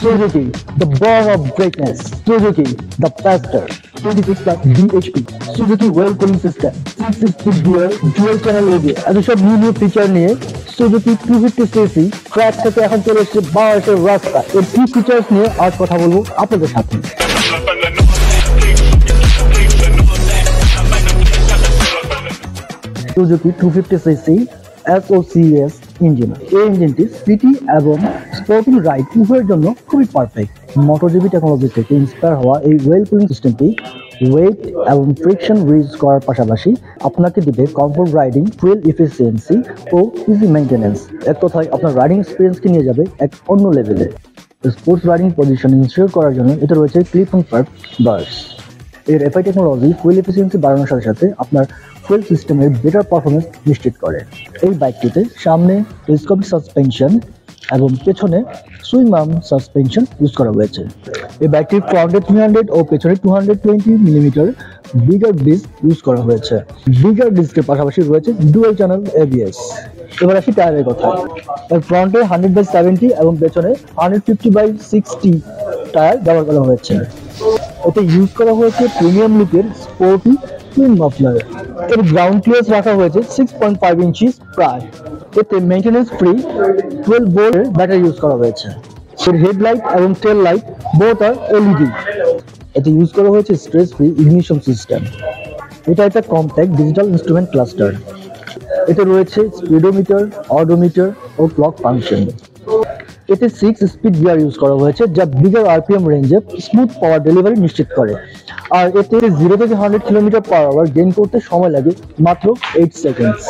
Suzuki, the born of greatness. Suzuki, the faster. 26 plus bhp. Suzuki well cooling system. 6-speed gear, dual channel ABS. এত সব new feature নিয়ে Suzuki 250cc track থেকে এখন চলে এসেছে বাংলাদেশের রাস্তা। এর কি ফিচার্স নিয়ে আজ কথা বলবো আপনাদের সাথে। Suzuki 250cc SOCS engine. এই ইঞ্জিনটি সিটি এবং স্পোর্টিং রাইড উভয়ের জন্য খুবই পারফেক্ট। মোটোজিবি টেকনোলজি থেকে ইন্সপায়ার হওয়া এই ওয়েল কুলিং সিস্টেমটি ওয়েট এবং ফ্রিকশন রিডিউস করার পাশাপাশি আপনাকে দিবে কমফোর্ট রাইডিং, ফুয়েল এফিসিয়েন্সি ও ইজি মেইনটেনেন্স। এক কথায় আপনার রাইডিং এক্সপিরিয়েন্সকে নিয়ে যাবে এক অন্য লেভেলে। স্পোর্টস রাইডিং পজিশন ইনশিওর করার জন্য এতে রয়েছে ক্লিপ অন পার্ক বার্স। এর এফআই টেকনোলজি ফুয়েল এফিসিয়েন্সি বাড়ানোর সাথে সাথে আপনার ফুয়েল সিস্টেমের বেটার পারফরমেন্স নিশ্চিত করে। এই বাইকটিতে সামনে টেলিস্কোপিক সাসপেনশন এবং পেছনে সুইং আর্ম সাসপেনশন ইউজ করা হয়েছে। এই বাইকটির ফ্রন্টে 300 ও পেছনে 220 মিলিমিটার বিগার ডিস্ক ইউজ করা হয়েছে। বিগার ডিস্কের পাশাপাশি রয়েছে ডুয়াল চ্যানেল ABS। এবার আসি টায়ারের কথা। এর ফ্রন্টে 100/70 এবং পেছনে 150/60 টায়ার ব্যবহার করা হয়েছে। এতে ইউজ করা হয়েছে প্রিমিয়াম লুকের স্পোর্টি টুইন মাফলার। এর গ্রাউন্ড ক্লিয়ারেন্স রাখা হয়েছে 6.5 ইঞ্চিস প্রায়। এতে মেইনটেনেন্স ফ্রি 12 ভোল্টের ব্যাটারি ইউজ করা হয়েছে। এর হেডলাইট এবং টেল লাইট বোথ আর LED। এতে ইউজ করা হয়েছে স্ট্রেস ফ্রি ইগনিশন সিস্টেম। এটা একটা কম্প্যাক্ট ডিজিটাল ইনস্ট্রুমেন্ট ক্লাস্টার। এতে রয়েছে স্পিডোমিটার, অডোমিটার ও ক্লক ফাংশন। এতে 6 স্পিড গিয়ার ইউজ করা হয়েছে যা বিগার RPM রেঞ্জে স্মুথ পাওয়ার ডেলিভারি নিশ্চিত করে। আর এতে 0 থেকে 100 কিলোমিটার পার আওয়ার গেইন করতে সময় লাগে মাত্র 8 সেকেন্ডস।